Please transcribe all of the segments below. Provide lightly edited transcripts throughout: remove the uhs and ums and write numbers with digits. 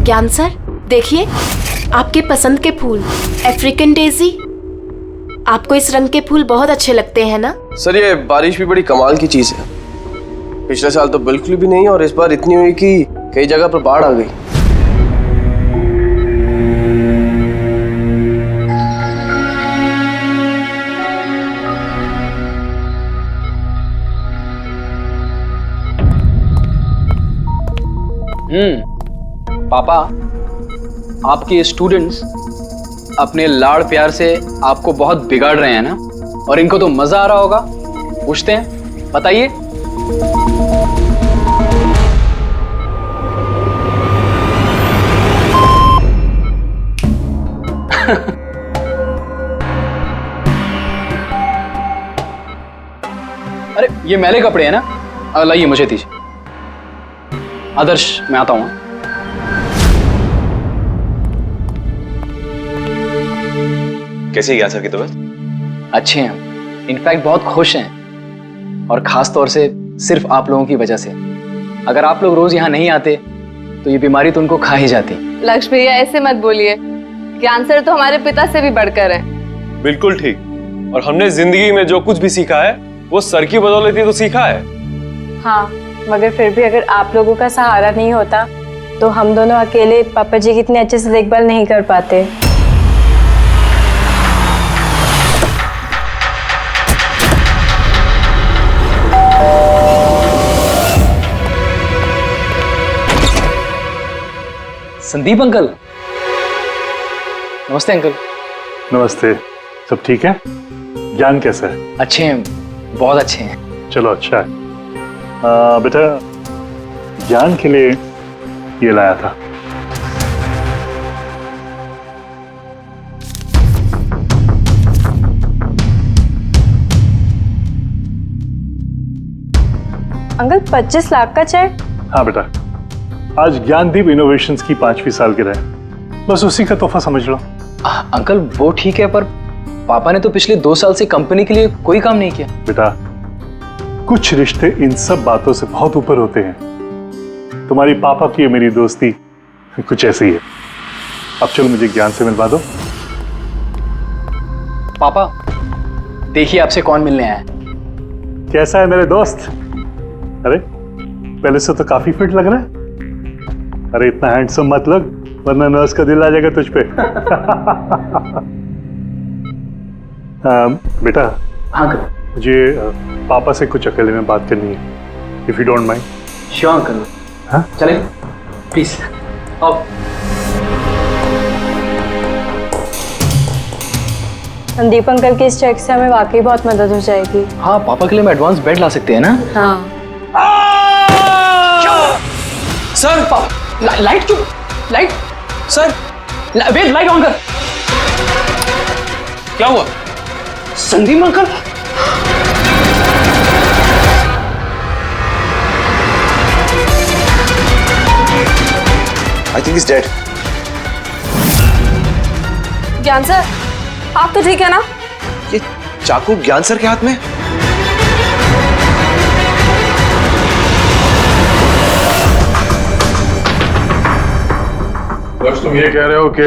ज्ञान सर, देखिए आपके पसंद के फूल, अफ्रीकन डेजी। आपको इस रंग के फूल बहुत अच्छे लगते हैं ना? सर ये बारिश भी बड़ी कमाल की चीज है। पिछले साल तो बिल्कुल भी नहीं और इस बार इतनी हुई कि कई जगह पर बाढ़ आ गई। पापा, आपके स्टूडेंट्स अपने लाड़ प्यार से आपको बहुत बिगाड़ रहे हैं ना, और इनको तो मजा आ रहा होगा। पूछते हैं, बताइए। अरे ये मैले कपड़े हैं ना, लाइए मुझे दीजिए। आदर्श, मैं आता हूं। कैसी है ज्ञान सर की तबीयत? अच्छे हैं, इनफैक्ट बहुत खुश हैं, और खास तौर से सिर्फ आप लोगों की वजह से। अगर आप लोग रोज यहाँ नहीं आते तो ये बीमारी तो उनको खा ही जाती। लक्ष्य भैया ऐसे मत बोलिए, ज्ञान सर तो हमारे पिता से भी बढ़कर हैं। बिल्कुल ठीक। और हमने जिंदगी में जो कुछ भी सीखा है वो सर की बदौलत ही तो सीखा है। हाँ, मगर फिर भी अगर आप लोगों का सहारा नहीं होता तो हम दोनों अकेले पापा जी की इतने अच्छे से देखभाल नहीं कर पाते। संदीप अंकल। नमस्ते अंकल। नमस्ते। सब ठीक है? ज्ञान कैसा है? अच्छे हैं, बहुत अच्छे हैं। चलो अच्छा है। बेटा, ज्ञान के लिए ये लाया था। अंकल 25 लाख का चेक? हाँ बेटा, आज ज्ञानदीप इनोवेशंस की 5वीं सालगिरह है, बस उसी का तोहफा समझ लो। अंकल वो ठीक है, पर पापा ने तो पिछले 2 साल से कंपनी के लिए कोई काम नहीं किया। बेटा, कुछ रिश्ते इन सब बातों से बहुत ऊपर होते हैं। तुम्हारी पापा की मेरी दोस्ती कुछ ऐसी है। अब चलो मुझे ज्ञान से मिलवा दो। पापा देखिए आपसे कौन मिलने आया है। कैसा है मेरे दोस्त? अरे पहले से तो काफी फिट लग रहा है। अरे इतना हैंडसम मत लग, वरना नर्स का दिल आ जाएगा तुझ पे। बेटा। हाँ अंकल। मुझे पापा से कुछ अकेले में बात करनी है, if you don't mind. Sure uncle. हाँ चले प्लीज आओ। संदीप अंकल के इस चेक से हमें वाकई बहुत मदद हो जाएगी। हाँ, पापा के लिए हम एडवांस बेड ला सकते हैं ना। हाँ। सर लाइट क्यों? Light sir, wait, light on कर। क्या हुआ? Sandeep uncle. I think is dead. Gyan sir, आप तो ठीक है ना? ये चाकू ज्ञान सर के हाथ में? बस तुम ये कह रहे हो कि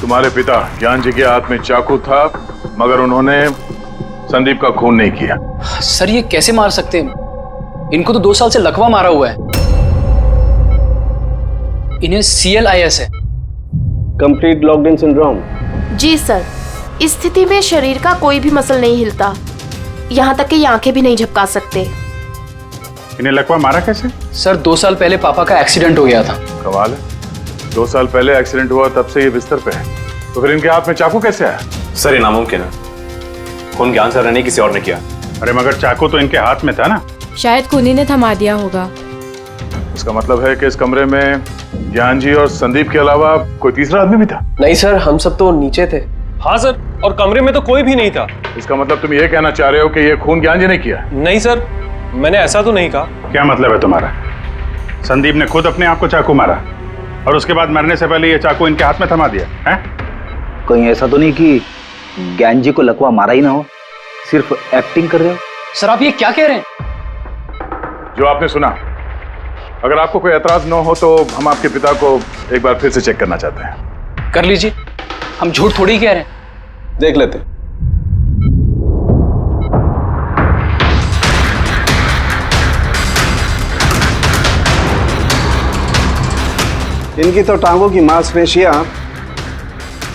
तुम्हारे पिता ज्ञान जी के हाथ में चाकू था, मगर उन्होंने संदीप का खून नहीं किया। सर ये कैसे मार सकते हैं? इनको तो 2 साल से लकवा मारा हुआ है। इन्हें CLIS है, कंप्लीट लॉक्ड इन सिंड्रोम। जी सर, इस स्थिति में शरीर का कोई भी मसल नहीं हिलता, यहाँ तक कि आंखें भी नहीं झपका सकते। इन्हें लकवा मारा कैसे? सर 2 साल पहले पापा का एक्सीडेंट हो गया था। कमाल है, 2 साल पहले एक्सीडेंट हुआ, तब से ये बिस्तर पे है, तो फिर इनके हाथ में चाकू कैसे आया? सर ये नामुमकिन है, खून ज्ञान सर ने किसी और ने किया। अरे मगर चाकू तो इनके हाथ में था ना। शायद कुनी ने थमा दिया होगा। इसका मतलब है कि इस कमरे में ज्ञान जी और संदीप के अलावा कोई तीसरा आदमी भी था? नहीं सर, हम सब तो नीचे थे। हाँ सर, और कमरे में तो कोई भी नहीं था। इसका मतलब तुम ये कहना चाह रहे हो कि ये खून ज्ञान जी ने किया? नहीं सर, मैंने ऐसा तो नहीं कहा। क्या मतलब है तुम्हारा? संदीप ने खुद अपने आप को चाकू मारा और उसके बाद मरने से पहले ये चाकू इनके हाथ में थमा दिया है? कहीं ऐसा तो नहीं कि ज्ञान जी को लकवा मारा ही ना हो, सिर्फ एक्टिंग कर रहे हो? सर आप ये क्या कह रहे हैं? जो आपने सुना अगर आपको कोई एतराज न हो तो हम आपके पिता को एक बार फिर से चेक करना चाहते हैं। कर लीजिए, हम झूठ थोड़ी कह रहे हैं। देख लेते हैं। इनकी तो टांगों की मांसपेशियां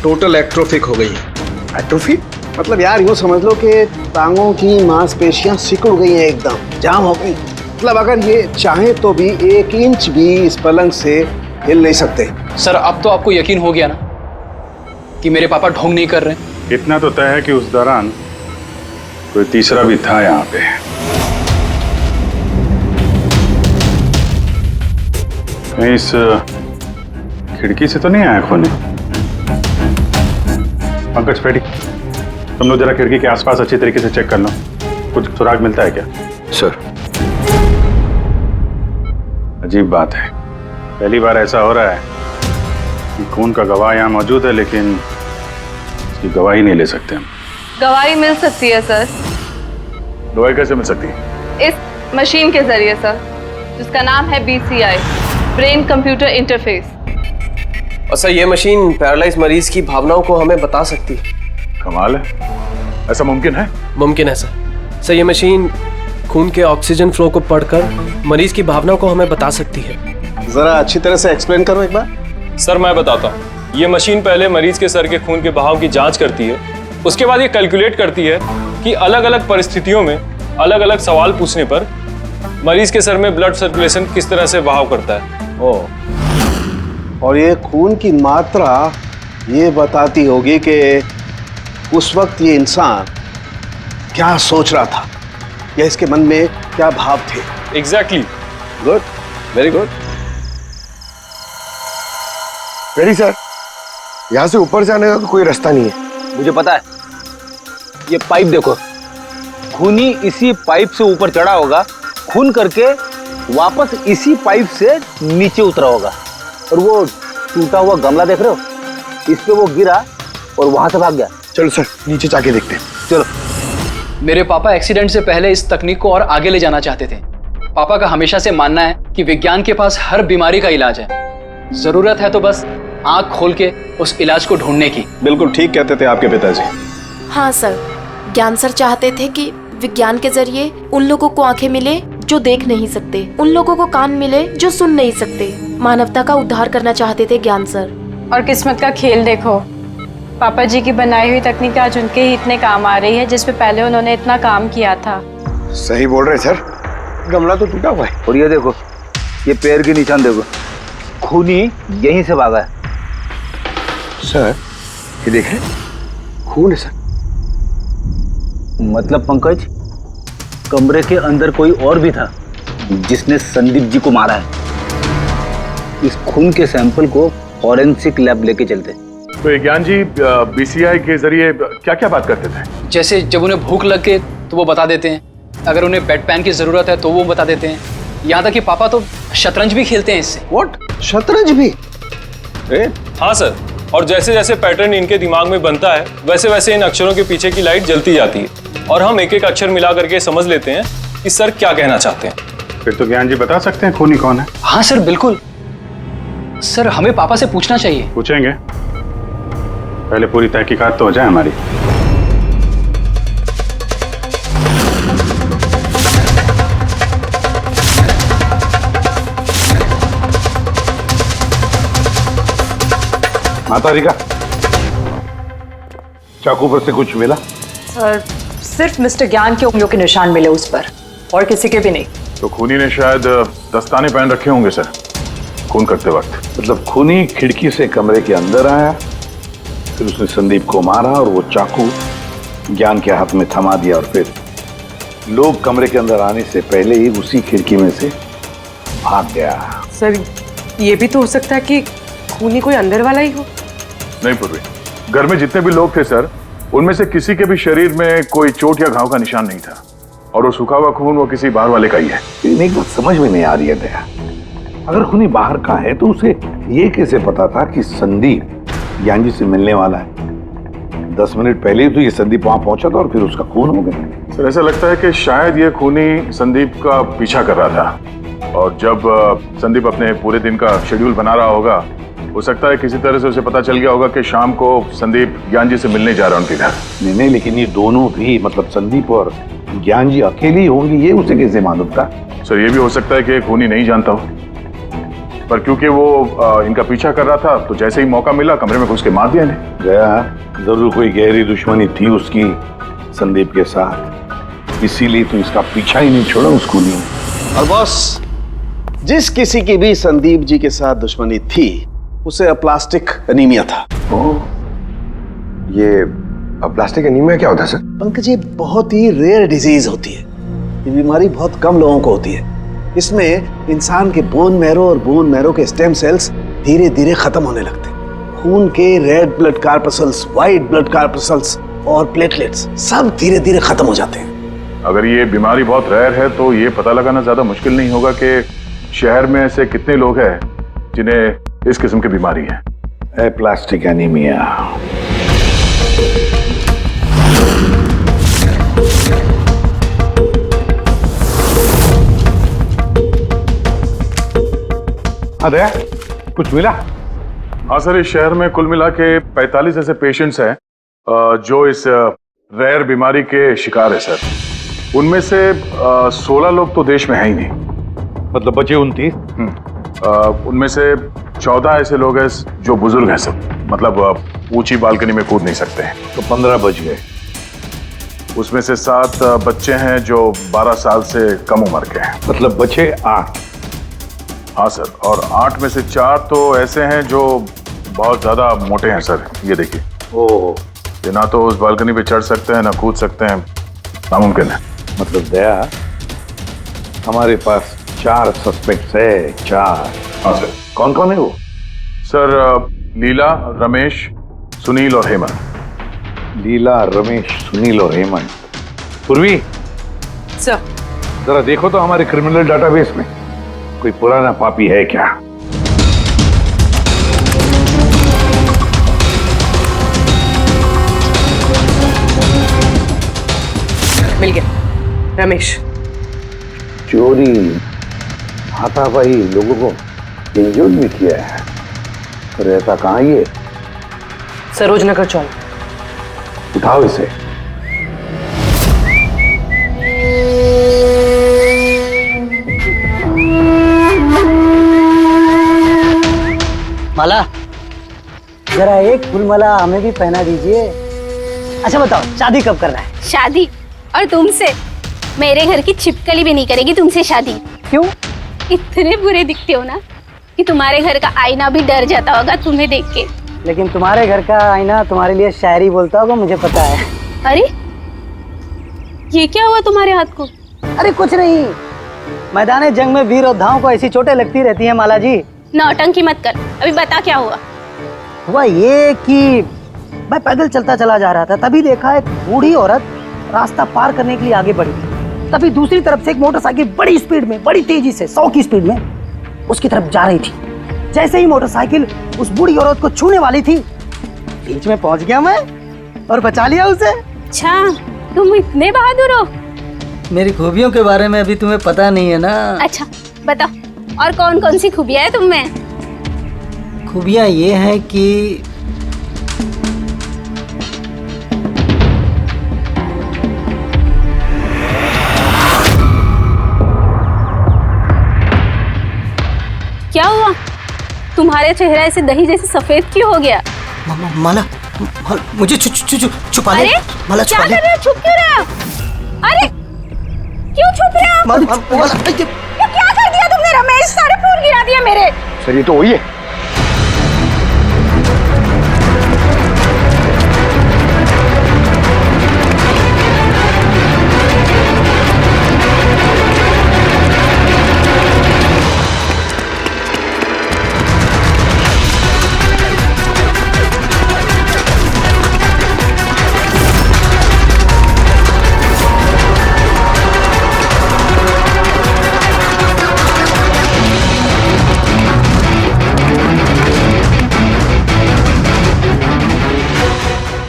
टोटल एट्रोफिक हो गई हैं। एट्रोफिक मतलब यार यूँ समझ लो कि टांगों की मांसपेशियां सिकुड़ गई हैं, एकदम जाम हो गई। मतलब अगर ये चाहे तो भी 1 इंच भी इस पलंग से हिल नहीं सकते। सर अब तो आपको यकीन हो गया ना कि मेरे पापा ढोंग नहीं कर रहे? इतना तो तय है कि उस दौरान कोई तीसरा भी था यहाँ पे। कहीं इस खिड़की से तो नहीं आया खून? पंकज पेटी, तुम लोग जरा खिड़की के आसपास अच्छी तरीके से चेक कर लो, कुछ सुराग मिलता है क्या? सर अजीब बात है, पहली बार ऐसा हो रहा है कि खून का गवाह यहाँ मौजूद है लेकिन इसकी गवाही नहीं ले सकते हम। गवाही मिल सकती है सर, गवाही कैसे मिल सकती है? इस मशीन के जरिए सर, जिसका नाम है BCI, ब्रेन कंप्यूटर इंटरफेस। और सर ये मशीन पैरालाइज मरीज की भावनाओं को हमें बता सकती है। कमाल है, ऐसा मुमकिन है? मुमकिन है सर। सर ये मशीन खून के ऑक्सीजन फ्लो को पढ़कर मरीज की भावनाओं को हमें बता सकती है। जरा अच्छी तरह से एक्सप्लेन करो एक बार। सर मैं बताता हूँ। ये मशीन पहले मरीज के सर के खून के बहाव की जांच करती है, उसके बाद ये कैलकुलेट करती है कि अलग अलग परिस्थितियों में अलग अलग सवाल पूछने पर मरीज के सर में ब्लड सर्कुलेशन किस तरह से बहाव करता है। और ये खून की मात्रा ये बताती होगी कि उस वक्त ये इंसान क्या सोच रहा था या इसके मन में क्या भाव थे। Exactly. Good, very good. Ready sir, यहाँ से ऊपर जाने का तो कोई रास्ता नहीं है। मुझे पता है, ये पाइप देखो, खूनी इसी पाइप से ऊपर चढ़ा होगा, खून करके वापस इसी पाइप से नीचे उतरा होगा। और वो टूटा हुआ गमला देख रहे हो, इस पे वो गिरा और वहां से भाग गया। चलो सर नीचे जाके देखते हैं। चलो। मेरे पापा एक्सीडेंट से पहले इस तकनीक को और आगे ले जाना चाहते थे। पापा का हमेशा से मानना है कि विज्ञान के पास हर बीमारी का इलाज है, जरूरत है तो बस आंख खोल के उस इलाज को ढूंढने की। बिल्कुल ठीक कहते थे आपके पिताजी। हाँ सर, ज्ञान सर चाहते थे कि विज्ञान के जरिए उन लोगों को आंखें मिले जो देख नहीं सकते, उन लोगों को कान मिले जो सुन नहीं सकते। मानवता का उद्धार करना चाहते थे ज्ञान सर। और किस्मत का खेल देखो, पापा जी की बनाई हुई तकनीक आज उनके ही इतने काम आ रही है जिसपे पहले उन्होंने इतना काम किया था। सही बोल रहे सर, गमला तो टूटा हुआ है। और ये देखो, ये पैर के निशान देखो, खूनी यहीं से भागा है। सर ये देखें, खून है सर। मतलब पंकज, कमरे के अंदर कोई और भी था जिसने संदीप जी को मारा है। इस खून के सैंपल को फॉरेंसिक लैब लेके चलते। तो ज्ञान जी BCI के जरिए क्या क्या बात करते थे? जैसे जब उन्हें भूख लग के तो वो बता देते हैं, अगर उन्हें बेड पैन की जरूरत है तो वो बता देते हैं। यहाँ तक कि पापा तो शतरंज भी खेलते हैं इससे। व्हाट, शतरंज भी? हाँ सर, और जैसे जैसे पैटर्न इनके दिमाग में बनता है वैसे वैसे इन अक्षरों के पीछे की लाइट जलती जाती है और हम एक एक अक्षर मिला करके समझ लेते हैं कि सर क्या कहना चाहते हैं। फिर तो ज्ञान जी बता सकते हैं खूनी कौन है? हाँ सर बिल्कुल। सर हमें पापा से पूछना चाहिए। पूछेंगे, पहले पूरी तहकीकात तो हो जाए हमारी। माता रिका, चाकू पर से कुछ मिला? सर सिर्फ मिस्टर ज्ञान के उंगलियों के निशान मिले उस पर, और किसी के भी नहीं। तो खूनी ने शायद दस्ताने पहन रखे होंगे सर खून करते वक्त। मतलब खूनी खिड़की से कमरे के अंदर आया, फिर उसने संदीप को मारा और वो चाकू ज्ञान के हाथ में थमा दिया और फिर लोग कमरे के अंदर आने से पहले ही उसी खिड़की में से भाग गया। सर ये भी तो हो सकता है कि खूनी कोई अंदर वाला ही हो। नहीं पूर्वी, घर में जितने भी लोग थे सर, उनमें से किसी के भी शरीर में कोई चोट या घाव का निशान नहीं था, और वो सूखा हुआ खून वो किसी बाहर वाले का ही है। लेकिन एक बात समझ में नहीं आ रही है दया, अगर खूनी बाहर का है तो उसे ये कैसे पता था कि संदीप ज्ञान जी से मिलने वाला है? 10 मिनट पहले ही तो ये संदीप वहां पहुंचा था और फिर उसका खून हो गया। सर ऐसा लगता है कि शायद ये खूनी संदीप का पीछा कर रहा था और जब संदीप अपने पूरे दिन का शेड्यूल बना रहा होगा, हो सकता है किसी तरह से उसे पता चल गया होगा कि शाम को संदीप ज्ञान जी से मिलने जा रहा है उनके घर। नहीं नहीं, लेकिन ये दोनों भी, मतलब संदीप और ज्ञान जी अकेले ही होंगे, ये उसे कैसे मालूम था? सर ये भी हो सकता है कि खूनी नहीं जानता हो, पर क्योंकि वो इनका पीछा कर रहा था तो जैसे ही मौका मिला कमरे में घुस के मार दिया इन्हें। गया जरूर कोई गहरी दुश्मनी थी उसकी संदीप के साथ, इसीलिए तो इसका पीछा ही नहीं छोड़ा उस खूनी ने। और बॉस, जिस किसी की भी संदीप जी के साथ दुश्मनी थी उसे प्लास्टिक एनीमिया था। ये प्लास्टिक एनीमिया क्या होता है सर? पंकज, ये बहुत ही रेयर डिजीज होती है। ये बीमारी बहुत कम लोगों को होती है। इसमें इंसान के बोन मैरो और बोन मैरो के स्टेम सेल्स धीरे धीरे खत्म होने लगते हैं। खून के red blood corpuscles, white blood corpuscles और प्लेटलेट्स सब धीरे धीरे खत्म हो जाते हैं। अगर ये बीमारी बहुत रेयर है तो ये पता लगाना ज्यादा मुश्किल नहीं होगा कि शहर में ऐसे कितने लोग हैं जिन्हें इस किस्म की बीमारी है। Plastic anaemia. दया, कुछ मिला? हाँ सर, इस शहर में कुल मिला के 45 ऐसे पेशेंट्स हैं जो इस रेयर बीमारी के शिकार है सर। उनमें से 16 लोग तो देश में है ही नहीं, मतलब बचे 29। उनमें से 14 ऐसे लोग हैं जो बुजुर्ग हैं सर, मतलब ऊंची बालकनी में कूद नहीं सकते हैं। तो 15 बच गए। उसमें से 7 बच्चे हैं जो 12 साल से कम उम्र के हैं, मतलब बचे 8। हाँ सर, और 8 में से 4 तो ऐसे हैं जो बहुत ज्यादा मोटे हैं सर। ये देखिए, ये ना तो उस बालकनी पे चढ़ सकते हैं ना कूद सकते हैं, नामुमकिन है। मतलब दया, हमारे पास 4 सस्पेक्ट्स है। 4? हाँ सर। कौन कौन है वो? सर लीला, रमेश, सुनील और हेमंत। लीला, रमेश, सुनील और हेमंत। पूर्वी सर, जरा देखो तो हमारे क्रिमिनल डाटाबेस में कोई पुराना पापी है क्या? मिल गया रमेश। चोरी, हाथापाई, लोगों को इंजर्ड भी किया है। रहता कहाँ ये? सरोजनगर चौक। उठाओ इसे। माला, जरा एक फूल माला हमें भी पहना दीजिए। अच्छा बताओ, शादी कब करना है? शादी? और तुमसे? मेरे घर की छिपकली भी नहीं करेगी तुमसे शादी। क्यों? इतने बुरे दिखते हो ना कि तुम्हारे घर का आईना भी डर जाता होगा तुम्हें देख के। लेकिन तुम्हारे घर का आईना तुम्हारे लिए शायरी बोलता होगा, मुझे पता है। अरे ये क्या हुआ तुम्हारे हाथ को? अरे कुछ नहीं, मैदान जंग में वीर योद्धाओं को ऐसी चोटें लगती रहती हैं माला जी। नौटंकी मत कर, अभी बता क्या हुआ। हुआ ये कि मैं पैदल चलता चला जा रहा था, तभी देखा एक बूढ़ी औरत रास्ता पार करने के लिए आगे बढ़ी। तभी दूसरी तरफ से एक मोटरसाइकिल बड़ी स्पीड में, बड़ी तेजी से 100 की स्पीड में उसकी तरफ जा रही थी। जैसे ही मोटरसाइकिल उस बूढ़ी औरत को छूने वाली थी, बीच में पहुंच गया मैं और बचा लिया उसे। अच्छा, तुम इतने बहादुर हो। मेरी खूबियों के बारे में अभी तुम्हें पता नहीं है ना। अच्छा बताओ, और कौन कौन सी खूबियां है तुम में? खूबियां ये हैं कि क्या हुआ? तुम्हारे चेहरा ऐसे दही जैसे सफेद क्यों हो गया? माला, मुझे छुपा ले। अरे माला, क्या कर रहे हो? छुप क्यों रहे हो? अरे क्यों छुप रहे हो? ये क्या कर दिया तुमने रमेश? सारे फूल गिरा दिया मेरे। सर ये तो वही है।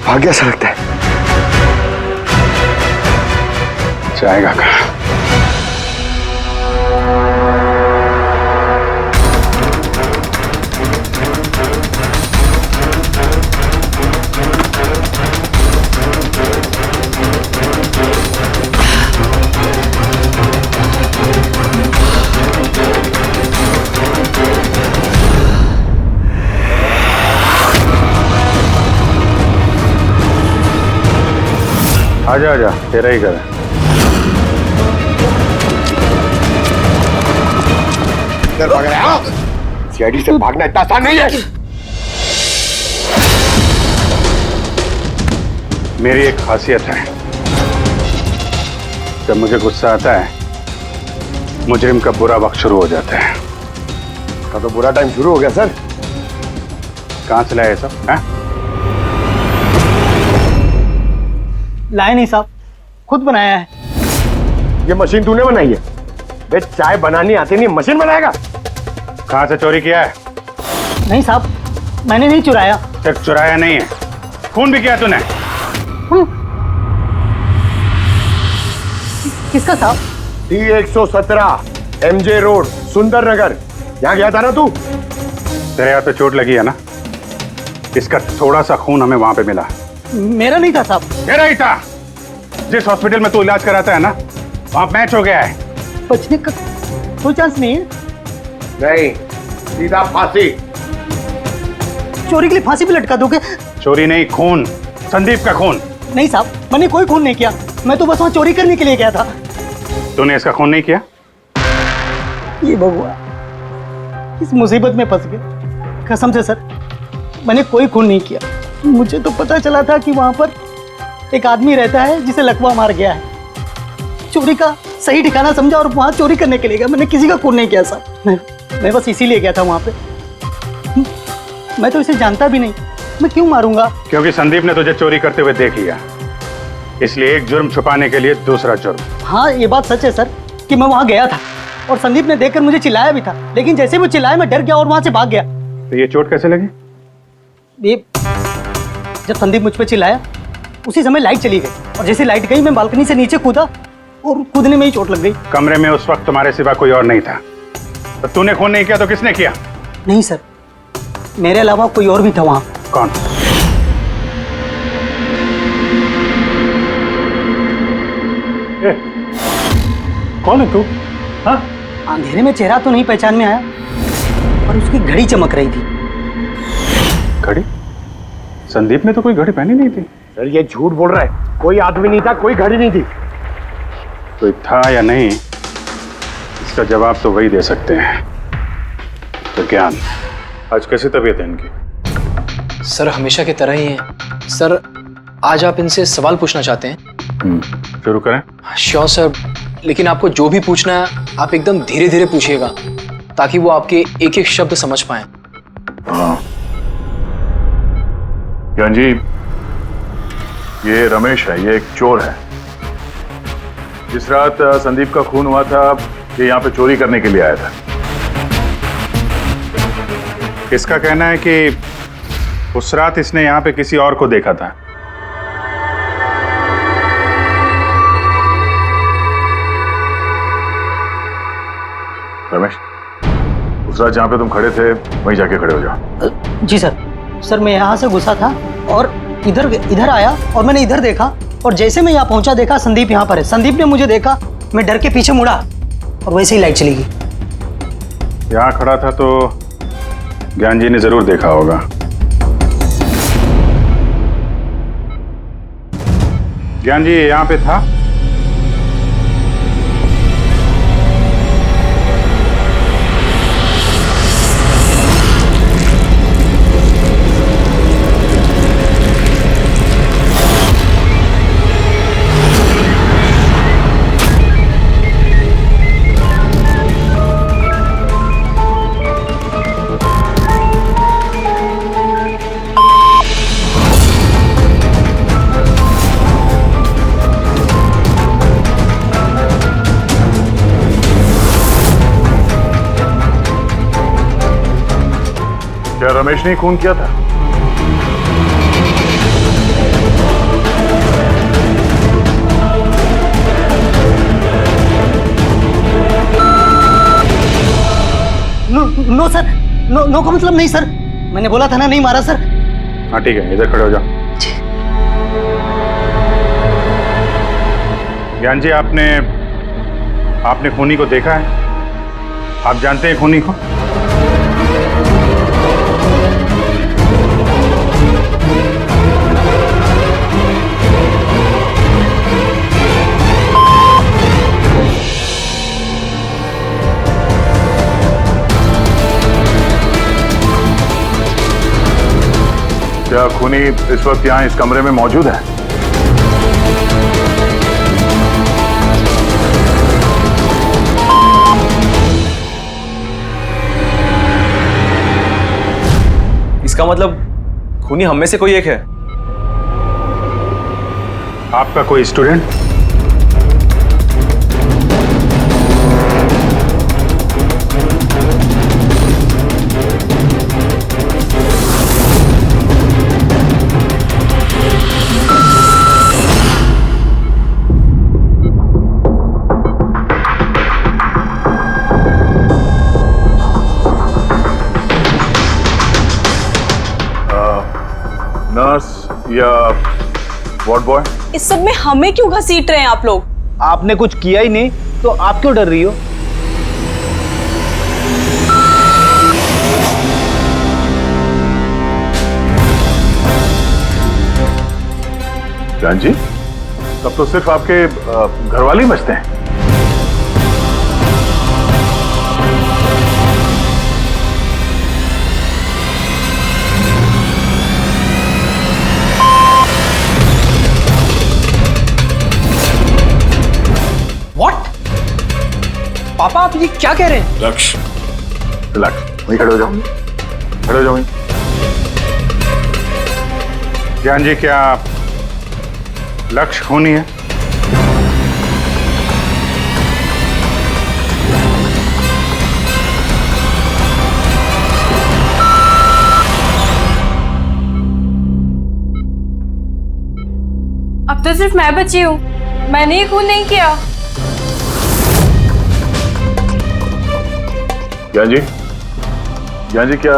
भाग गया सा लगता है। जाएगा कहाँ? आजा आजा, तेरा ही घर है। इधर भाग रहा है? सीआईडी से भागना इतना आसान नहीं है। मेरी एक खासियत है, जब मुझे गुस्सा आता है मुजरिम का बुरा वक्त शुरू हो जाता है। का तो बुरा टाइम शुरू हो गया सर। कहाँ से लाया ये सब? हैं? लाए नहीं साहब, खुद बनाया है। ये मशीन तूने बनाई है? बे चाय बनानी आती नहीं, मशीन बनाएगा? कहाँ से चोरी किया है? नहीं साहब, मैंने नहीं चुराया। सिर्फ चुराया नहीं है, खून भी किया तूने। किसका साहब? T117 MJ रोड, सुंदर नगर। यहाँ गया था ना तू? तेरे हाथ पे चोट लगी है ना, इसका थोड़ा सा खून हमें वहां पे मिला। मेरा नहीं था साहब। तेरा ही था। जिस हॉस्पिटल में तू इलाज कराता है ना, वहां मैच हो गया है। बचने का कोई चांस नहीं है? नहीं, सीधा फांसी। चोरी के लिए फांसी भी लटका दोगे? चोरी नहीं, खून, संदीप का खून। नहीं साहब, मैंने कोई खून नहीं किया, मैं तो बस वहां चोरी करने के लिए गया था। तूने इसका खून नहीं किया? ये भगवान, इस मुसीबत में फंस गए। कसम से सर, मैंने कोई खून नहीं किया। मुझे तो पता चला था कि वहां पर एक आदमी रहता है जिसे लकवा मार गया है। चोरी का सही ठिकाना समझा और वहां चोरी करने के लिए गया। मैंने किसी का खून नहीं किया साहब, मैं बस इसीलिए गया था वहां पे। मैं तो इसे जानता भी नहीं, मैं क्यों मारूंगा? क्योंकि संदीप ने तुझे चोरी करते हुए देख लिया, इसलिए एक जुर्म छुपाने के लिए दूसरा जुर्म। हाँ, ये बात सच है सर कि मैं वहां गया था और संदीप ने देखकर मुझे चिल्लाया भी था, लेकिन जैसे वो चिल्लाया मैं डर गया और वहां से भाग गया। तो ये चोट कैसे लगी? ये जब संदीप मुझ पर चिल्लाया उसी समय लाइट चली गई और जैसे लाइट गई मैं बालकनी से नीचे कूदा और कूदने में ही चोट लग गई। कमरे में उस वक्त तुम्हारे सिवा कोई और नहीं था, तो तूने खून नहीं किया तो किसने किया? नहीं सर, मेरे अलावा कोई और भी था वहां। कौन? कौन है तू? हाँ? अंधेरे में चेहरा तो नहीं पहचान में आया, पर उसकी घड़ी चमक रही थी। घड़ी? संदीप ने तो कोई घड़ी पहनी नहीं थी। सर ये झूठ बोल रहा है, कोई आदमी नहीं था, कोई घड़ी नहीं थी। कोई था या नहीं, इसका जवाब तो वही दे सकते हैं। तो ज्ञान, आज कैसी तबीयत है इनकी? सर हमेशा की तरह ही है। सर आज आप इनसे सवाल पूछना चाहते हैं? शुरू करें। श्योर सर, लेकिन आपको जो भी पूछना है आप एकदम धीरे धीरे पूछिएगा ताकि वो आपके एक एक शब्द समझ पाए। हाँ ज्ञान जी, ये रमेश है, ये एक चोर है। जिस रात संदीप का खून हुआ था ये यहाँ पे चोरी करने के लिए आया था। इसका कहना है कि उस रात इसने यहाँ पे किसी और को देखा था। रमेश, उस रात जहाँ पे तुम खड़े थे वहीं जाके खड़े हो जाओ। जी सर। सर मैं यहाँ से घुसा था और इधर आया और मैंने इधर देखा और जैसे मैं यहाँ पहुंचा देखा संदीप यहाँ पर है। संदीप ने मुझे देखा, मैं डर के पीछे मुड़ा और वैसे ही लाइट चली गई। यहाँ खड़ा था तो ज्ञान जी ने जरूर देखा होगा। ज्ञान जी यहाँ पे था? क्या रमेश ने खून किया था? नो सर, नो का मतलब नहीं सर, मैंने बोला था ना नहीं मारा सर। हाँ ठीक है, इधर खड़े हो जाओ। ज्ञान जी, आपने खूनी को देखा है? आप जानते हैं खूनी को? खूनी इस वक्त यहाँ इस कमरे में मौजूद है? इसका मतलब खूनी हम में से कोई एक है। आपका कोई स्टूडेंट? नर्स या वार्ड बॉय? इस सब में हमें क्यों घसीट रहे हैं आप लोग? आपने कुछ किया ही नहीं तो आप क्यों डर रही हो? ज्ञान जी, तब तो सिर्फ आपके घरवाले ही बचते हैं। पापा आप ये क्या कह रहे हैं? लक्ष्य, रिलैक्स, वहीं खड़े हो जाओ, खड़े हो जाओ वहीं। ज्ञान जी, क्या लक्ष्य खूनी है? अब तो सिर्फ मैं बची हूँ, मैंने ही खून नहीं किया। ज्ञान जी, क्या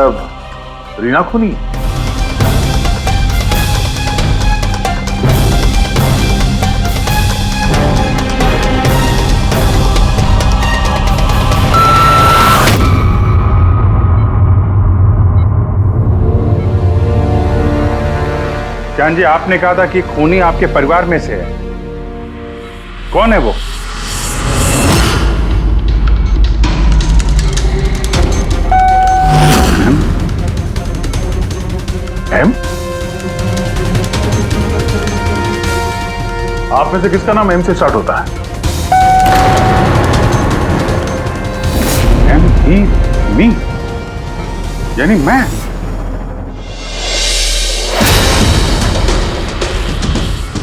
रीना खूनी? ज्ञान जी, आपने कहा था कि खूनी आपके परिवार में से है। कौन है वो? एम? आप में से किसका नाम एम से स्टार्ट होता है? एम ही मी, यानी मैं।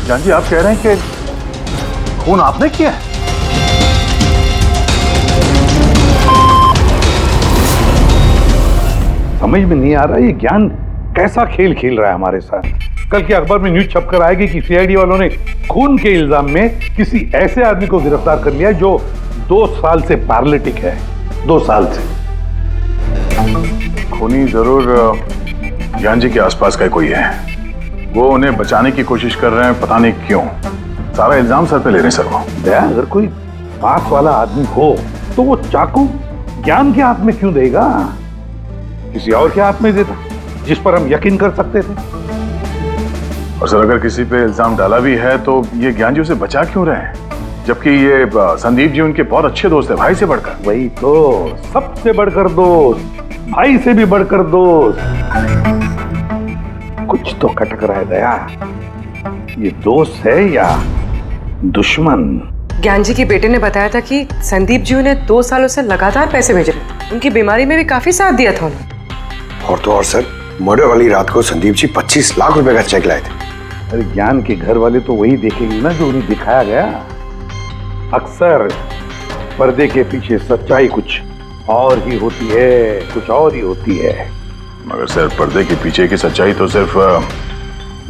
जान जी, आप कह रहे हैं कि खून आपने किया है? समझ में नहीं आ रहा ये ज्ञान कैसा खेल खेल रहा है हमारे साथ। कल के अखबार में न्यूज छपकर आएगी कि सीआईडी वालों ने खून के इल्जाम में किसी ऐसे आदमी को गिरफ्तार कर लिया जो 2 साल से पैरालिटिक है। 2 साल से। खूनी जरूर ज्ञान जी के आसपास का कोई है। वो उन्हें बचाने की कोशिश कर रहे हैं, पता नहीं क्यों। सारा इल्जाम सर पे ले रहे हैं सर वो। दया, अगर कोई पास वाला आदमी हो तो वो चाकू ज्ञान के हाथ में क्यों देगा? किसी और के हाथ में देता जिस पर हम यकीन कर सकते थे। और सर, अगर किसी पे इल्जाम डाला भी है तो ये ज्ञान जी उसे बचा क्यों रहे हैं? जबकि ये संदीप जी उनके बहुत अच्छे दोस्त है, भाई से बढ़कर। वही तो, सबसे बढ़कर दोस्त, भाई से भी बढ़कर दोस्त। कुछ तो खटक रहा है दया। ये दोस्त है या दुश्मन? ज्ञान जी के बेटे ने बताया था कि संदीप जी उन्हें 2 सालों से लगातार पैसे भेज रहे थे। उनकी बीमारी में भी काफी साथ दिया था उन्होंने। और तो और सर, मर्डर वाली रात को संदीप जी 25 लाख रुपए का चेक लाए थे। अरे ज्ञान के घर वाले तो वही देखेंगे ना जो उन्हें दिखाया गया। अक्सर पर्दे के पीछे सच्चाई कुछ और ही होती है, कुछ और ही होती है। मगर सर, पर्दे के पीछे की सच्चाई तो सिर्फ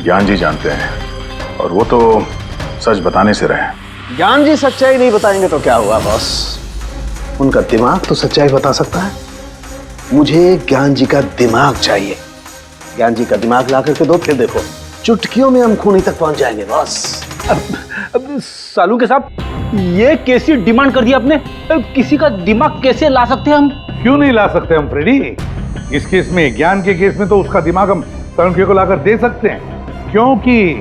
ज्ञान जी जानते हैं, और वो तो सच बताने से रहे। ज्ञान जी सच्चाई नहीं बताएंगे तो क्या हुआ बॉस? उनका दिमाग तो सच्चाई बता सकता है। मुझे ज्ञान जी का दिमाग चाहिए। ज्ञान जी का दिमाग ला करके दो, फिर देखो चुटकियों में हम खूनी तक पहुंच जाएंगे बॉस। अब सालू के साहब, ये कैसी डिमांड कर दी आपने? अब किसी का दिमाग कैसे ला सकते हैं हम? क्यों नहीं ला सकते हम फ्रेडी? इस केस में, ज्ञान के केस में तो उसका दिमाग हम तरुण को लाकर दे सकते हैं, क्योंकि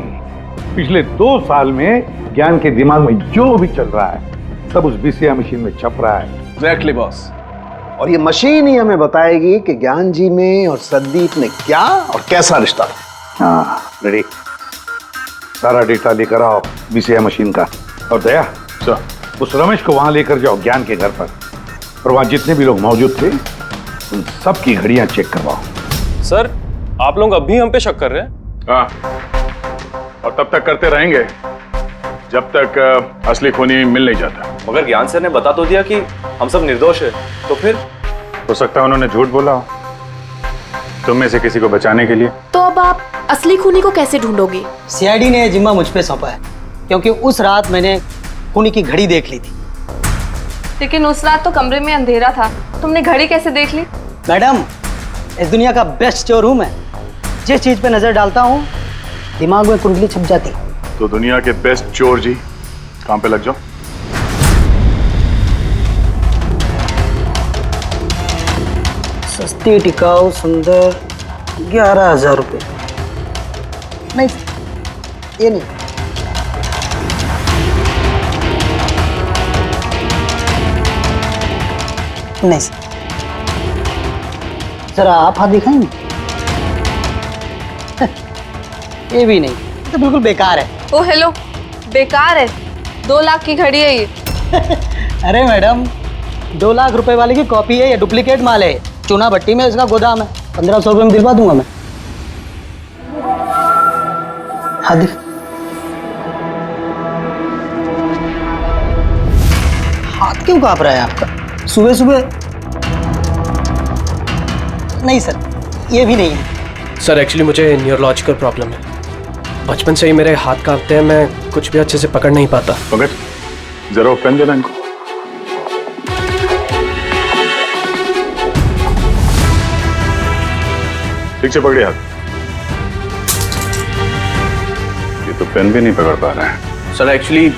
पिछले 2 साल में ज्ञान के दिमाग में जो भी चल रहा है सब उस बीसीआई मशीन में छप रहा है। Exactly boss. और ये मशीन ही हमें बताएगी कि ज्ञान जी में और संदीप में क्या और कैसा रिश्ता था। हाँ रेडी, सारा डेटा लेकर आओ बीसीआई मशीन का। और दया सर, उस रमेश को वहां लेकर जाओ ज्ञान के घर पर, और वहां जितने भी लोग मौजूद थे उन सब की घड़ियां चेक करवाओ। सर, आप लोग अब भी हम पे शक कर रहे हैं? हाँ, और तब तक करते रहेंगे जब तक असली खूनी मिल नहीं जाता। मगर ज्ञान सर ने बता तो दिया कि हम सब निर्दोष है, तो फिर? हो सकता है उन्होंने झूठ बोला हो तुम में से किसी को बचाने के लिए। तो अब आप असली खूनी को कैसे ढूंढोगे? सीआईडी ने जिम्मा मुझ पे सौंपा है, क्योंकि उस रात मैंने खूनी की घड़ी देख ली थी। लेकिन उस रात तो कमरे में अंधेरा था, तुमने घड़ी कैसे देख ली? मैडम, इस दुनिया का बेस्ट चोर हूं मैं। जिस चीज पे नजर डालता हूं दिमाग में कुंडली छप जाती। तो दुनिया के बेस्ट चोर जी काम पे लग जाओ। सस्ती टिकाऊ सुंदर 11,000 रुपये। नहीं ये नहीं, नहीं सर, जरा आप हाथ दिखाएंगे? ये भी नहीं, ये तो बिल्कुल बेकार है। ओ हेलो, बेकार है? 2 लाख की घड़ी है ये। अरे मैडम, 2 लाख रुपए वाले की कॉपी है, ये डुप्लीकेट माल है। चूना भट्टी में इसका गोदाम है, 1500 रुपये में दिलवा दूंगा मैं। हाथ दिख, हाथ क्यों कांप रहा है आपका सुबह सुबह? नहीं सर, ये भी नहीं है। सर एक्चुअली मुझे न्यूरोलॉजिकल प्रॉब्लम है, बचपन से ही मेरे हाथ कांपते हैं, मैं कुछ भी अच्छे से पकड़ नहीं पाता। पकड़, जरा पेन देना इनको। ठीक से पकड़िए हाथ। ये तो पेन भी नहीं पकड़ पा रहा है। सर एक्चुअली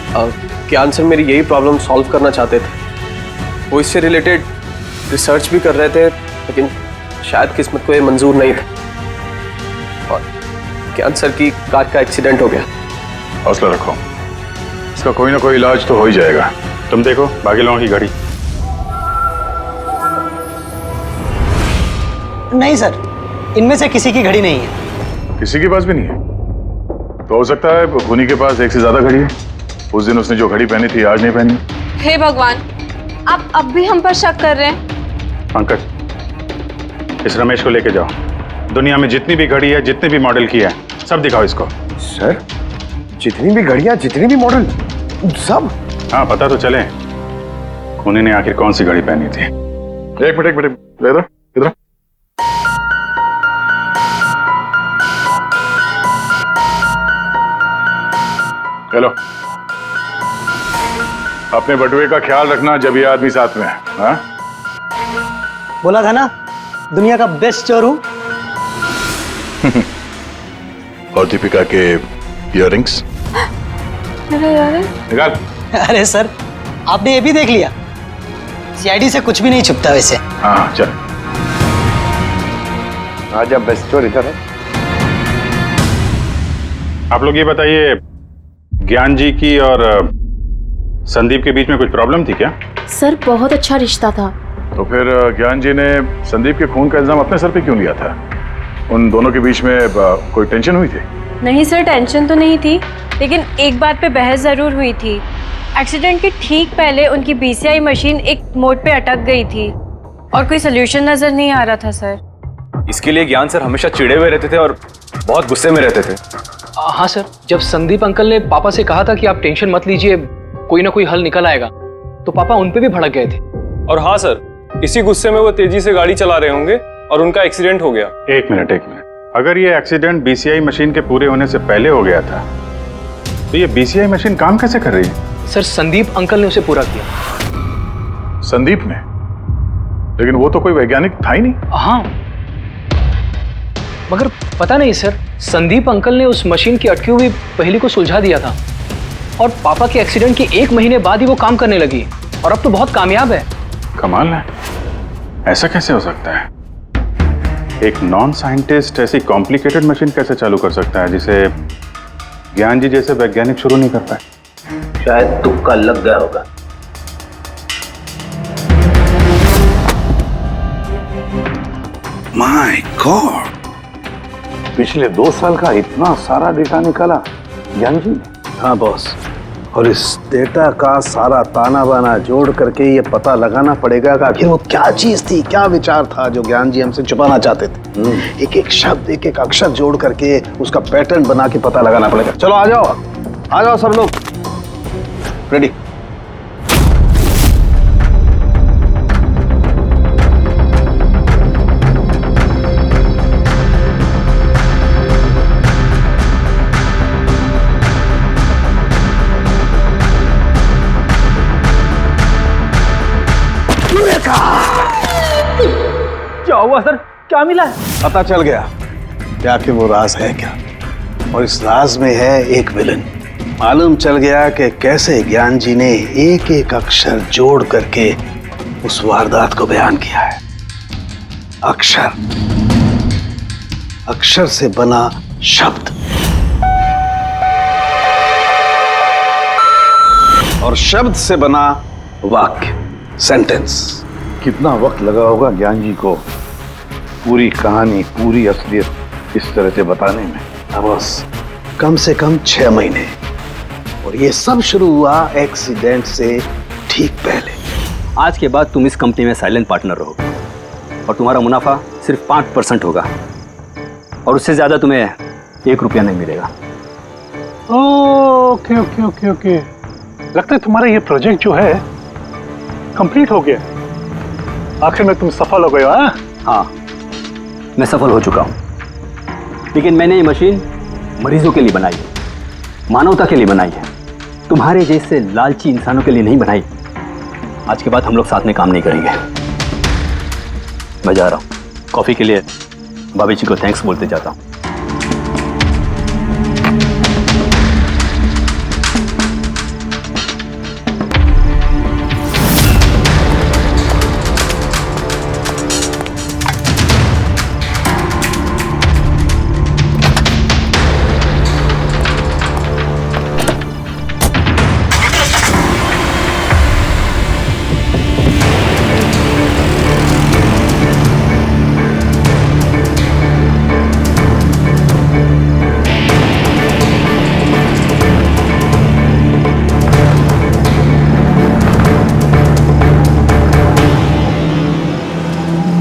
ज्ञान सर मेरी यही प्रॉब्लम सॉल्व करना चाहते थे। वो इससे रिलेटेड रिसर्च भी कर रहे थे, लेकिन शायद किस्मत को ये मंजूर नहीं था, और ज्ञान सर की कार का एक्सीडेंट हो गया। हौसला रखो, इसका कोई ना कोई इलाज तो हो ही जाएगा। तुम देखो बाकी लोगों की घड़ी। नहीं सर, इनमें से किसी की घड़ी नहीं है। किसी के पास भी नहीं है? तो हो सकता है खूनी के पास एक से ज्यादा घड़ी है। उस दिन उसने जो घड़ी पहनी थी आज नहीं पहनी। हे भगवान, आप अब भी हम पर शक कर रहे हैं? पंकज, इस रमेश को लेके जाओ, दुनिया में जितनी भी घड़ी है, जितने भी मॉडल की है, सब दिखाओ इसको। सर, जितनी भी घड़ियां, जितनी भी मॉडल, सब? हाँ, पता तो चले खूनी ने आखिर कौन सी घड़ी पहनी थी। एक मिनट इधर इधर। हेलो, अपने बटुए का ख्याल रखना जब ये आदमी साथ में है। हाँ? बोला था ना दुनिया का बेस्ट चोर हूं। और दीपिका के इयररिंग्स निकाल। अरे सर, आपने ये भी देख लिया? सीआईडी से कुछ भी नहीं छुपता वैसे। हाँ चल, आज अब बेस्ट चोर इधर है। आप लोग ये बताइए, ज्ञान जी की और संदीप के बीच में कुछ प्रॉब्लम थी क्या? सर बहुत अच्छा रिश्ता था। तो फिर ज्ञान जी ने संदीप के खून का इल्जाम अपने सर पे क्यों लिया था? उन दोनों के बीच में कोई टेंशन हुई थी? नहीं सर, टेंशन तो नहीं थी, लेकिन एक बात पे बहस जरूर हुई थी। एक्सीडेंट के ठीक पहले उनकी बीसीआई मशीन एक मोड़ पे अटक गई थी और कोई सोल्यूशन नजर नहीं आ रहा था सर। इसके लिए ज्ञान सर हमेशा चिढ़े हुए रहते थे और बहुत गुस्से में रहते थे। हाँ सर, जब संदीप अंकल ने पापा से कहा था कि आप टेंशन मत लीजिए, कोई ना कोई हल निकल आएगा, तो पापा उन पे भी भड़क गए थे। और हाँ सर, इसी गुस्से में वो तेजी से गाड़ी चला रहे होंगे और उनका एक्सीडेंट हो गया। एक मिनट, अगर ये एक्सीडेंट बीसीआई मशीन के पूरे होने से पहले हो गया था, तो ये बीसीआई मशीन काम कैसे कर रही है? सर, संदीप अंकल ने उसे पूरा किया। संदीप ने? लेकिन वो तो कोई वैज्ञानिक था ही नहीं। हाँ, मगर पता नहीं सर, संदीप अंकल ने उस मशीन की अटकी हुई पहेली को सुलझा दिया था और पापा के एक्सीडेंट के 1 महीने बाद ही वो काम करने लगी और अब तो बहुत कामयाब है। कमाल है, ऐसा कैसे हो सकता है? एक नॉन साइंटिस्ट ऐसी कॉम्प्लिकेटेड मशीन कैसे चालू कर सकता है जिसे ज्ञान जी जैसे वैज्ञानिक शुरू नहीं कर पाए? शायद तुक्का लग गया होगा। माय गॉड, पिछले 2 साल का इतना सारा डेटा निकाला ज्ञान जी। हाँ बॉस, और इस डेटा का सारा ताना बाना जोड़ करके ये पता लगाना पड़ेगा कि आखिर वो क्या चीज थी, क्या विचार था जो ज्ञान जी हमसे छुपाना चाहते थे। एक एक शब्द, एक एक अक्षर जोड़ करके उसका पैटर्न बना के पता लगाना पड़ेगा। चलो आ जाओ सब लोग, रेडी। क्या हुआ सर, क्या मिला? पता चल गया कि आखिर वो राज है क्या, और इस राज में है एक विलन। मालूम चल गया कि कैसे ज्ञान जी ने एक एक अक्षर जोड़ करके उस वारदात को बयान किया है। अक्षर से बना शब्द, और शब्द से बना वाक्य, सेंटेंस। कितना वक्त लगा होगा ज्ञान जी को पूरी कहानी, पूरी असलियत इस तरह से बताने में? बस कम से कम 6 महीने, और ये सब शुरू हुआ एक्सीडेंट से ठीक पहले। आज के बाद तुम इस कंपनी में साइलेंट पार्टनर रहोगे और तुम्हारा मुनाफा सिर्फ 5% होगा, और उससे ज्यादा तुम्हें 1 रुपया नहीं मिलेगा। ओके ओके ओके ओके, लगता है तुम्हारा ये प्रोजेक्ट जो है कंप्लीट हो गया। आखिर में तुम सफल हो गए हो। हाँ, मैं सफल हो चुका हूं, लेकिन मैंने ये मशीन मरीजों के लिए बनाई है, मानवता के लिए बनाई है, तुम्हारे जैसे लालची इंसानों के लिए नहीं बनाई। आज के बाद हम लोग साथ में काम नहीं करेंगे। मैं जा रहा हूं, कॉफी के लिए भाभी जी को थैंक्स बोलते जाता हूं।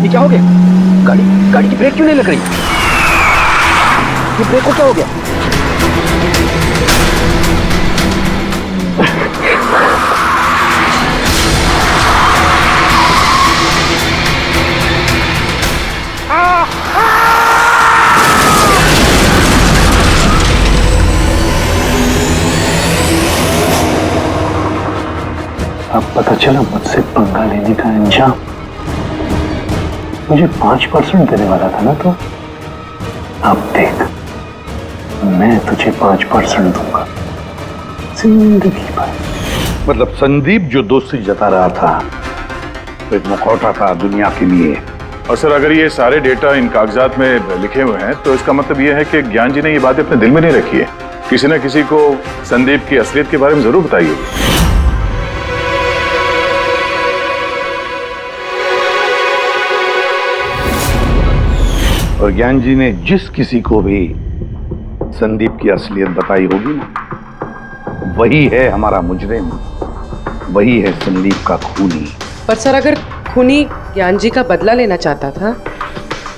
क्या हो गया? गाड़ी की ब्रेक क्यों नहीं लग रही? ये ब्रेक को क्या हो गया? अब पता चला मुझसे पंगा लेने का अंजाम। मुझे 5% देने वाला था ना तो, अब देख मैं तुझे 5% दूंगा जिंदगी भर। मतलब संदीप जो दोस्ती जता रहा था तो एक मुखौटा था दुनिया के लिए। और सर अगर ये सारे डेटा इन कागजात में लिखे हुए हैं तो इसका मतलब ये है कि ज्ञान जी ने ये बातें अपने दिल में नहीं रखी है। किसी न किसी को संदीप की असलियत के बारे में जरूर बताई होगी। और ज्ञान जी ने जिस किसी को भी संदीप की असलियत बताई होगी ना, वही है हमारा मुजरिम, वही है संदीप का खूनी। पर सर अगर खूनी ज्ञान जी का बदला लेना चाहता था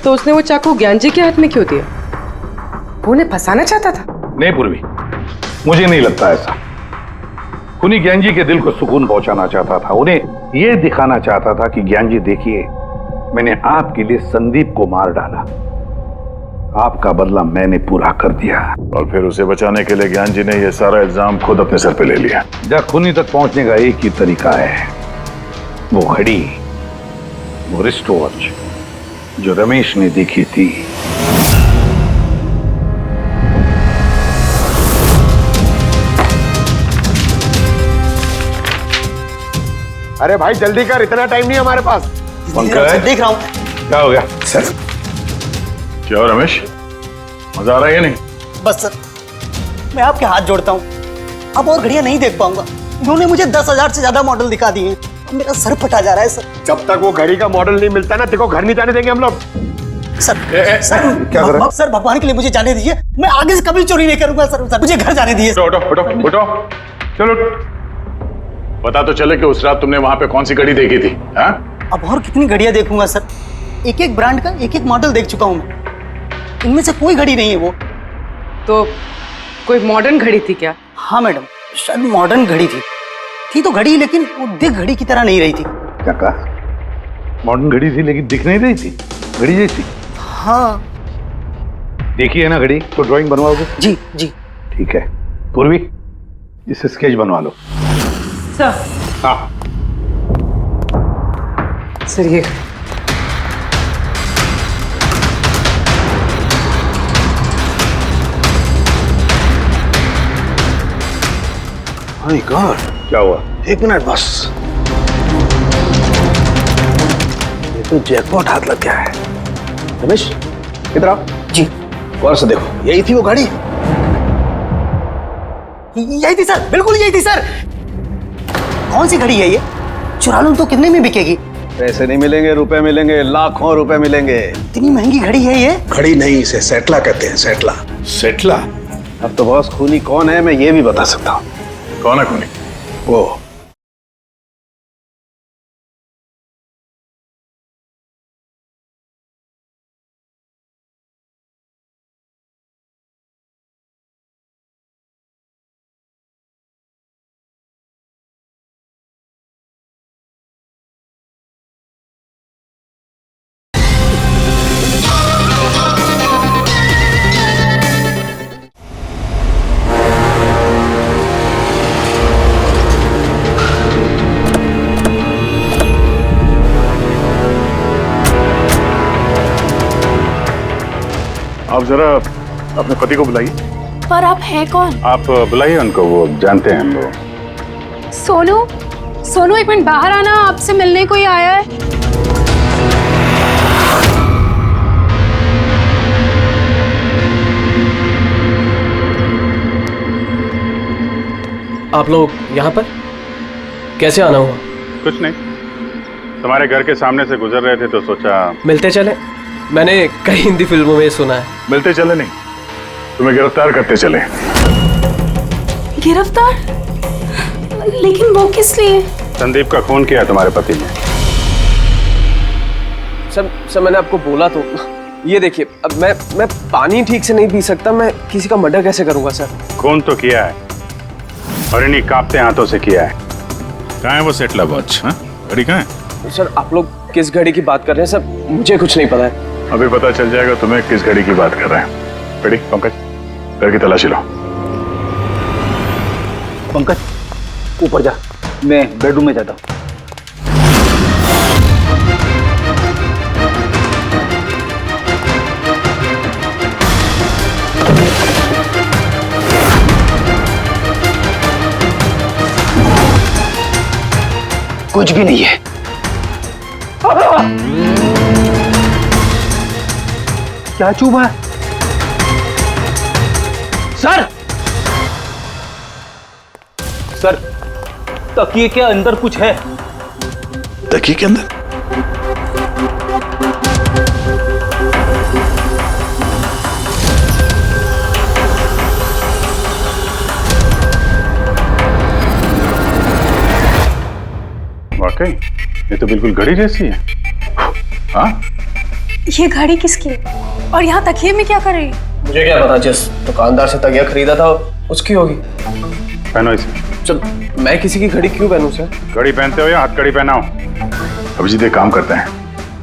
तो उसने वो चाकू ज्ञान जी के हाथ में क्यों दिया? वो उन्हें फंसाना चाहता था? नहीं पूर्वी, मुझे नहीं लगता ऐसा। खूनी ज्ञान जी के दिल को सुकून पहुंचाना चाहता था, उन्हें यह दिखाना चाहता था कि ज्ञान जी देखिए, मैंने आपके लिए संदीप को मार डाला, आपका बदला मैंने पूरा कर दिया। और फिर उसे बचाने के लिए ज्ञान जी ने यह सारा इल्जाम खुद अपने सर पे ले लिया। जब खूनी तक पहुंचने का एक ही तरीका है, वो घड़ी, वो रिस्ट वॉच जो रमेश ने देखी थी। अरे भाई जल्दी कर, इतना टाइम नहीं हमारे पास। देख रहा हूं। क्या हो गया सर? क्या रमेश, मजा आ रहा है या नहीं? बस सर, मैं आपके हाथ जोड़ता हूँ, अब और घड़ियां नहीं देख पाऊंगा। इन्होंने मुझे 10,000 से ज्यादा मॉडल दिखा दिए हैं, मेरा सर फटा जा रहा है सर। जब तक वो घड़ी का मॉडल नहीं मिलता ना, देखो घर नहीं जाने देंगे हम लोग। सर क्या कर रहे हैं? सर भगवान के लिए मुझे जाने दीजिए, मैं आगे से कभी चोरी नहीं करूंगा सर, मुझे घर जाने दीजिए। उठो उठो उठो उठो, चलो पता तो चले कि उस रात तुमने वहां पे कौन सी घड़ी देखी थी? हाँ? अब और कितनी घड़ियां देखूंगा सर, एक एक ब्रांड का एक एक मॉडल देख चुका हूं मैं, इनमें से कोई घड़ी नहीं है वो। तो कोई मॉडर्न घड़ी थी क्या? हाँ मैडम, शायद मॉडर्न घड़ी थी तो घड़ी, लेकिन वो दिख घड़ी की तरह नहीं रही थी। क्या कहा? मॉडर्न घड़ी थी लेकिन दिख नहीं रही थी, घड़ी जैसी? हाँ। देखी है ना घड़ी, तो ड्राइंग बनवाओगे? जी जी। ठीक है पूर्वी, इसे स्केच बनवा लो। सर। हाँ सर ये माय गॉड, क्या हुआ? एक मिनट बस, ये तो जैकपॉट हाथ लग गया है। रमेश इधर आओ। जी। गौर से देखो, यही थी वो घड़ी? यही थी सर, बिल्कुल यही थी सर। कौन सी घड़ी है ये? चुरा लूं तो कितने में बिकेगी? पैसे नहीं मिलेंगे, रुपए मिलेंगे, लाखों रुपए मिलेंगे। इतनी महंगी घड़ी है ये? घड़ी नहीं, इसे सेटला कहते हैं, सेटला। सेटला? अब तो बॉस खूनी कौन है मैं ये भी बता सकता हूँ। कौन है खूनी? वो आप जरा अपने पति को बुलाइए। पर आप हैं कौन? आप बुलाइए उनको, वो जानते हैं वो। सोनू एक मिनट बाहर आना, आपसे मिलने कोई आया है। आप लोग यहाँ पर कैसे आना हुआ? कुछ नहीं, तुम्हारे घर के सामने से गुजर रहे थे तो सोचा मिलते चले। मैंने कई हिंदी फिल्मों में सुना है। मिलते चले नहीं, तुम्हें गिरफ्तार करते चले। गिरफ्तार? लेकिन वो किस लिए? संदीप का खून किया तुम्हारे पति ने। सर मैंने आपको बोला तो, ये देखिए, अब मैं पानी ठीक से नहीं पी सकता, मैं किसी का मर्डर कैसे करूंगा सर? खून तो किया है और इन्हीं कांपते हाथों से किया है। कहाँ है वो सेटला वॉच? घड़ी कहाँ है? सर आप लोग किस घड़ी की बात कर रहे हैं सर? मुझे कुछ नहीं पता है। अभी पता चल जाएगा तुम्हें किस घड़ी की बात कर रहे हैं। बेटी पंकज, घर की तलाशी लो। पंकज ऊपर जा, मैं बेडरूम में जाता हूँ। कुछ भी नहीं है। क्या चूमा है? सर तकिए के अंदर कुछ है। तकिए के अंदर? वाकई ये तो बिल्कुल घड़ी जैसी है। हाँ, ये घड़ी किसकी है? और यहाँ तकिए में क्या कर रही है? मुझे क्या पता, जिस दुकानदार से तकिया खरीदा था उसकी होगी। पहनो इसे। चल, मैं किसी की घड़ी क्यों पहनूं सर? घड़ी पहनते हो या हथकड़ी पहनाओ? अभिजीत एक काम करते हैं,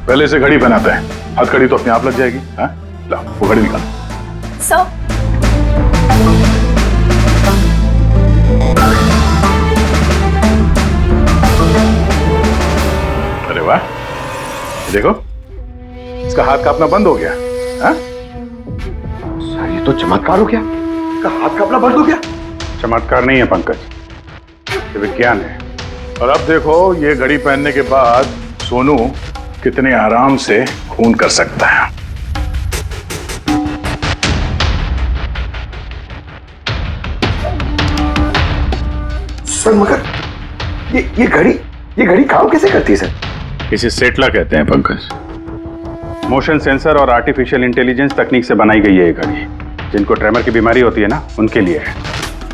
पहले से घड़ी पहनाते हैं, हथकड़ी तो अपने आप लग जाएगी। हाँ, ला वो घड़ी निकाल। सर अरे वाह, देखो इसका हाथ कांपना बंद हो गया। हाँ? सर ये तो चमत्कार हो गया, इसका हाथ कांपना बंद हो गया। चमत्कार नहीं है पंकज, ये विज्ञान है। और अब देखो ये घड़ी पहनने के बाद सोनू कितने आराम से खून कर सकता है। सर मगर ये घड़ी काम कैसे करती है सर? इसे सेटला कहते हैं पंकज। मोशन सेंसर और आर्टिफिशियल इंटेलिजेंस तकनीक से बनाई गई है ये घड़ी। जिनको ट्रेमर की बीमारी होती है ना, उनके लिए है।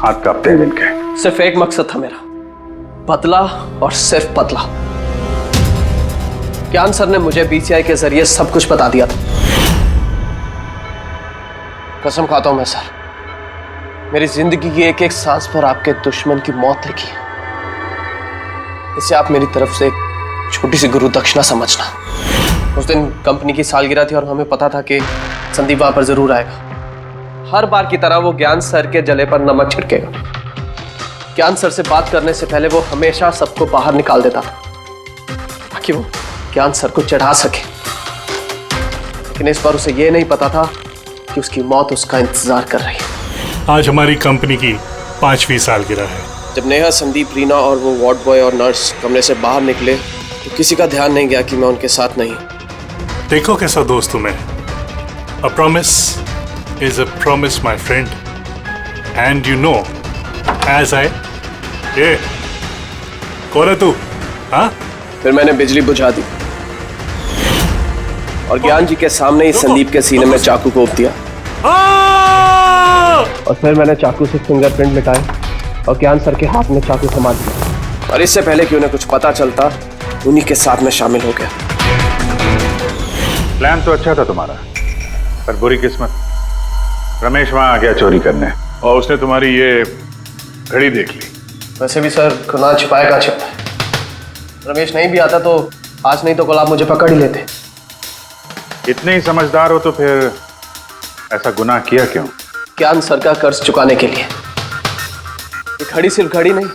हाथ कांपते हैं जिनके। सिर्फ एक मकसद था मेरा, पतला और सिर्फ पतला। ज्ञान सर ने मुझे बीसीआई के जरिए सब कुछ बता दिया था। कसम खाता हूं मैं सर, मेरी जिंदगी की एक एक सांस पर आपके दुश्मन की मौत लिखी है। इसे आप मेरी तरफ से एक छोटी सी गुरु दक्षिणा समझना। उस दिन कंपनी की सालगिरह थी और हमें पता था कि संदीप वहां पर जरूर आएगा। हर बार की तरह वो ज्ञान सर के जले पर नमक छिड़केगा। ज्ञान सर से बात करने से पहले वो हमेशा सबको बाहर निकाल देता था ताकि वो ज्ञान सर को चढ़ा सके। लेकिन इस बार उसे ये नहीं पता था कि उसकी मौत उसका इंतजार कर रही है। आज हमारी कंपनी की 5वीं सालगिरह है। जब नेहा, संदीप, रीना और वो वार्ड बॉय और नर्स कमरे से बाहर निकले तो किसी का ध्यान नहीं गया कि मैं उनके साथ नहीं। देखो कैसा दोस्त हूं मैं। A promise is a promise, my friend. And you know, as I... ये कौन है तू? हाँ? फिर मैंने बिजली बुझा दी और ज्ञान जी के सामने ही संदीप के सीने में चाकू घोंप दिया। और फिर मैंने चाकू से फिंगरप्रिंट मिटाए और ज्ञान सर के हाथ में चाकू थमा दिया। और इससे पहले कि उन्हें कुछ पता चलता, उन्हीं के साथ में शामिल हो गया। प्लान तो अच्छा था तुम्हारा, पर बुरी किस्मत, रमेश वहां आ गया चोरी करने और उसने तुम्हारी ये घड़ी देख ली। वैसे भी सर, गुनाह छिपाए का छिपता है। रमेश नहीं भी आता तो आज नहीं तो कल आप मुझे पकड़ ही लेते। इतने ही समझदार हो तो फिर ऐसा गुनाह किया क्यों? ज्ञान सर का कर्ज चुकाने के लिए। ये घड़ी सिर्फ घड़ी नहीं,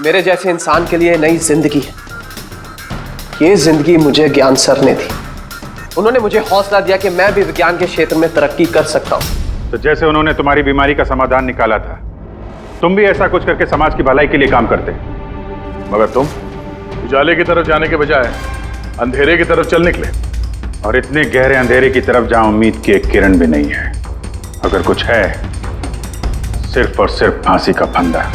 मेरे जैसे इंसान के लिए नई जिंदगी है। ये जिंदगी मुझे ज्ञान सर ने दी। उन्होंने मुझे हौसला दिया कि मैं भी विज्ञान के क्षेत्र में तरक्की कर सकता हूं। तो जैसे उन्होंने तुम्हारी बीमारी का समाधान निकाला था, तुम भी ऐसा कुछ करके समाज की भलाई के लिए काम करते। मगर तुम उजाले की तरफ जाने के बजाय अंधेरे की तरफ चल निकले, और इतने गहरे अंधेरे की तरफ जहां उम्मीद की एक किरण भी नहीं है। अगर कुछ है, सिर्फ और सिर्फ फांसी का फंदा।